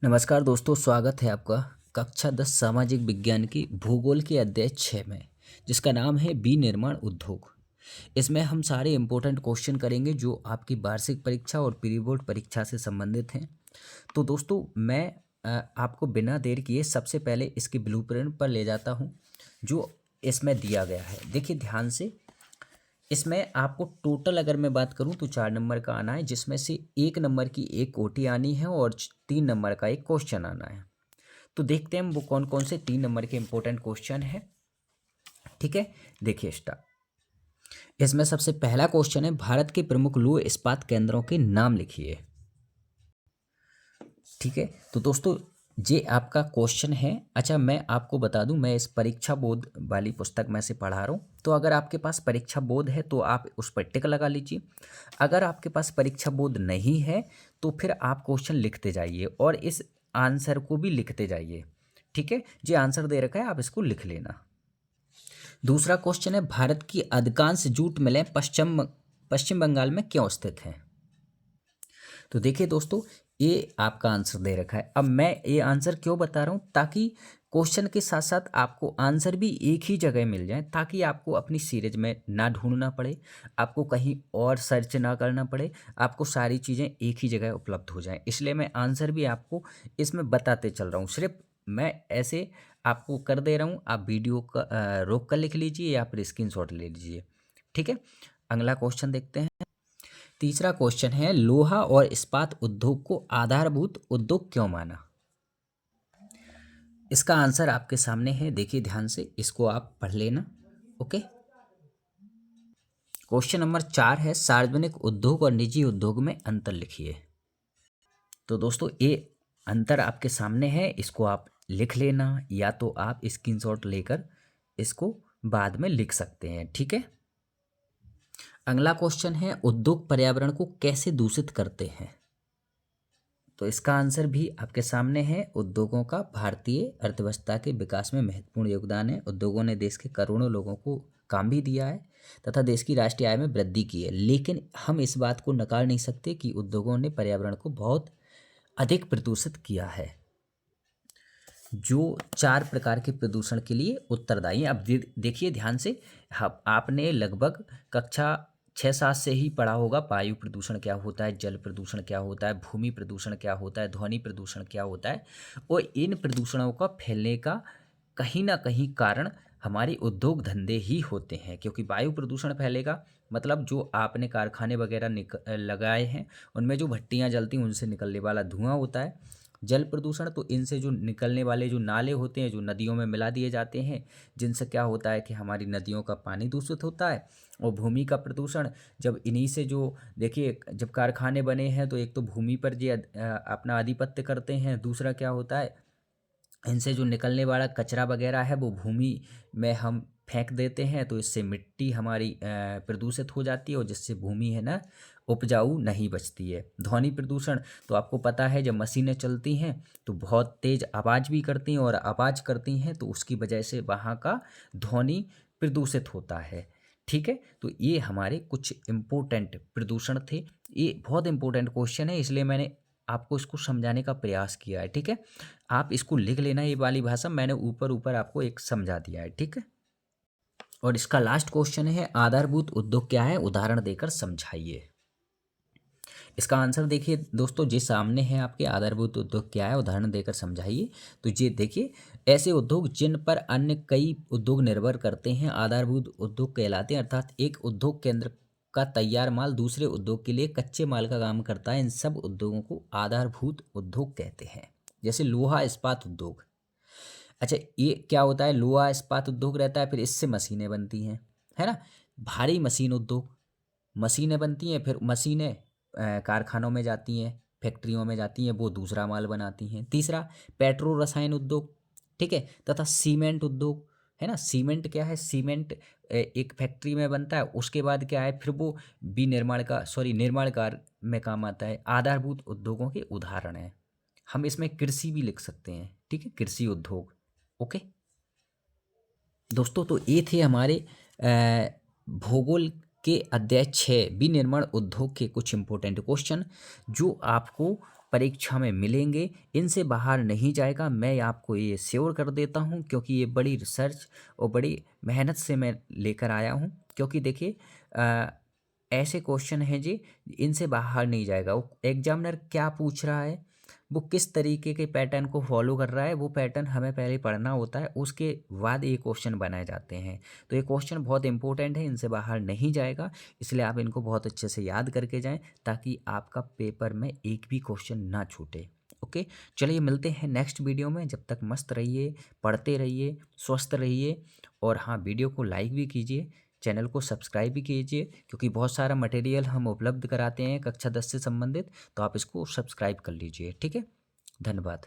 नमस्कार दोस्तों, स्वागत है आपका कक्षा 10 सामाजिक विज्ञान की भूगोल के अध्याय 6 में, जिसका नाम है विनिर्माण उद्योग। इसमें हम सारे इम्पोर्टेंट क्वेश्चन करेंगे जो आपकी वार्षिक परीक्षा और प्री बोर्ड परीक्षा से संबंधित हैं। तो दोस्तों मैं आपको बिना देर किए सबसे पहले इसकी ब्लूप्रिंट पर ले जाता हूं जो इसमें दिया गया है। देखिए ध्यान से, इसमें आपको टोटल अगर मैं बात करूं तो 4 नंबर का आना है, जिसमें से 1 नंबर की एक ओटी आनी है और 3 नंबर का एक क्वेश्चन आना है। तो देखते हैं वो कौन कौन से 3 नंबर के इंपॉर्टेंट क्वेश्चन है। ठीक है, देखिए स्टार्ट। इसमें सबसे पहला क्वेश्चन है, भारत के प्रमुख लौह इस्पात केंद्रों के नाम लिखिए। ठीक है, तो दोस्तों ये आपका क्वेश्चन है। अच्छा, मैं आपको बता दूं, मैं इस परीक्षा बोध वाली पुस्तक में से पढ़ा रहा हूँ। तो अगर आपके पास परीक्षा बोध है तो आप उस पर टिक लगा लीजिए। अगर आपके पास परीक्षा बोध नहीं है तो फिर आप क्वेश्चन लिखते जाइए और इस आंसर को भी लिखते जाइए। ठीक है, जो आंसर दे रखा है आप इसको लिख लेना। दूसरा क्वेश्चन है, भारत की अधिकांश जूट मिलें पश्चिम बंगाल में क्यों स्थित हैं। तो देखिए दोस्तों, ये आपका आंसर दे रखा है। अब मैं ये आंसर क्यों बता रहा हूँ, ताकि क्वेश्चन के साथ साथ आपको आंसर भी एक ही जगह मिल जाए, ताकि आपको अपनी सीरीज में ना ढूंढना पड़े, आपको कहीं और सर्च ना करना पड़े, आपको सारी चीज़ें एक ही जगह उपलब्ध हो जाएं। इसलिए मैं आंसर भी आपको इसमें बताते चल रहा हूँ, सिर्फ मैं ऐसे आपको कर दे रहा हूँ। आप वीडियो का रोक कर लिख लीजिए या फिर स्क्रीनशॉट ले लीजिए। ठीक है, अगला क्वेश्चन देखते हैं। तीसरा क्वेश्चन है, लोहा और इस्पात उद्योग को आधारभूत उद्योग क्यों माना। इसका आंसर आपके सामने है, देखिए ध्यान से, इसको आप पढ़ लेना। ओके, क्वेश्चन नंबर 4 है, सार्वजनिक उद्योग और निजी उद्योग में अंतर लिखिए। तो दोस्तों ये अंतर आपके सामने है, इसको आप लिख लेना, या तो आप स्क्रीनशॉट लेकर इसको बाद में लिख सकते हैं। ठीक है, अगला क्वेश्चन है, उद्योग पर्यावरण को कैसे दूषित करते हैं। तो इसका आंसर भी आपके सामने है। उद्योगों का भारतीय अर्थव्यवस्था के विकास में महत्वपूर्ण योगदान है। उद्योगों ने देश के करोड़ों लोगों को काम भी दिया है तथा देश की राष्ट्रीय आय में वृद्धि की है। लेकिन हम इस बात को नकार नहीं सकते कि उद्योगों ने पर्यावरण को बहुत अधिक प्रदूषित किया है, जो 4 प्रकार के प्रदूषण के लिए उत्तरदायी है। अब देखिए ध्यान से, आपने लगभग कक्षा 6-7 से ही पढ़ा होगा, वायु प्रदूषण क्या होता है, जल प्रदूषण क्या होता है, भूमि प्रदूषण क्या होता है, ध्वनि प्रदूषण क्या होता है। और इन प्रदूषणों का फैलने का कहीं ना कहीं कारण हमारे उद्योग धंधे ही होते हैं, क्योंकि वायु प्रदूषण फैलेगा मतलब जो आपने कारखाने वगैरह लगाए हैं उनमें जो भट्टियां जलती हैं उनसे निकलने वाला धुआं होता है। जल प्रदूषण, तो इनसे जो निकलने वाले जो नाले होते हैं जो नदियों में मिला दिए जाते हैं, जिनसे क्या होता है कि हमारी नदियों का पानी दूषित होता है। और भूमि का प्रदूषण, जब इन्हीं से जो देखिए, जब कारखाने बने हैं तो एक तो भूमि पर ये अपना आधिपत्य करते हैं, दूसरा क्या होता है, इनसे जो निकलने वाला कचरा वगैरह है वो भूमि में हम फेंक देते हैं, तो इससे मिट्टी हमारी प्रदूषित हो जाती है और जिससे भूमि है ना उपजाऊ नहीं बचती है। ध्वनि प्रदूषण, तो आपको पता है जब मशीनें चलती हैं तो बहुत तेज़ आवाज़ भी करती हैं, और आवाज़ करती हैं तो उसकी वजह से वहाँ का ध्वनि प्रदूषित होता है। ठीक है, तो ये हमारे कुछ इम्पोर्टेंट प्रदूषण थे। ये बहुत इम्पोर्टेंट क्वेश्चन है, इसलिए मैंने आपको इसको समझाने का प्रयास किया है। ठीक है, आप इसको लिख लेना, ये वाली भाषा मैंने ऊपर ऊपर आपको एक समझा दिया है। ठीक है, और इसका लास्ट क्वेश्चन है, आधारभूत उद्योग क्या है, उदाहरण देकर समझाइए। इसका आंसर देखिए दोस्तों, जी सामने है आपके, आधारभूत उद्योग क्या है, उदाहरण देकर समझाइए। तो ये देखिए, ऐसे उद्योग जिन पर अन्य कई उद्योग निर्भर करते हैं आधारभूत उद्योग कहलाते हैं। अर्थात एक उद्योग केंद्र का तैयार माल दूसरे उद्योग के लिए कच्चे माल का काम करता है। इन सब उद्योगों को आधारभूत उद्योग कहते हैं। जैसे लोहा इस्पात उद्योग। अच्छा, ये क्या होता है, लोहा इस्पात उद्योग रहता है, फिर इससे मशीनें बनती हैं, है ना। भारी मशीन उद्योग, मशीनें बनती हैं, फिर मशीनें कारखानों में जाती हैं, फैक्ट्रियों में जाती हैं, वो दूसरा माल बनाती हैं। तीसरा, पेट्रो रसायन उद्योग। ठीक है, तथा सीमेंट उद्योग, है ना। सीमेंट क्या है, सीमेंट एक फैक्ट्री में बनता है, उसके बाद क्या है, फिर वो निर्माण कार्य में काम आता है। आधारभूत उद्योगों के उदाहरण हैं। हम इसमें कृषि भी लिख सकते हैं। ठीक है, कृषि उद्योग। ओके दोस्तों, तो ये थे हमारे भूगोल के अध्याय 6 विनिर्माण उद्योग के कुछ इंपॉर्टेंट क्वेश्चन, जो आपको परीक्षा में मिलेंगे, इनसे बाहर नहीं जाएगा, मैं आपको ये श्योर कर देता हूँ, क्योंकि ये बड़ी रिसर्च और बड़ी मेहनत से मैं लेकर आया हूँ। क्योंकि देखिए ऐसे क्वेश्चन हैं जी, इनसे बाहर नहीं जाएगा। वो एग्जामिनर क्या पूछ रहा है, वो किस तरीके के पैटर्न को फॉलो कर रहा है, वो पैटर्न हमें पहले पढ़ना होता है, उसके बाद ये क्वेश्चन बनाए जाते हैं। तो ये क्वेश्चन बहुत इंपॉर्टेंट है, इनसे बाहर नहीं जाएगा, इसलिए आप इनको बहुत अच्छे से याद करके जाएं, ताकि आपका पेपर में एक भी क्वेश्चन ना छूटे। ओके, चलिए मिलते हैं नेक्स्ट वीडियो में। जब तक मस्त रहिए, पढ़ते रहिए, स्वस्थ रहिए, और हाँ, वीडियो को लाइक भी कीजिए, चैनल को सब्सक्राइब भी कीजिए, क्योंकि बहुत सारा मटेरियल हम उपलब्ध कराते हैं कक्षा 10 से संबंधित, तो आप इसको सब्सक्राइब कर लीजिए। ठीक है, धन्यवाद।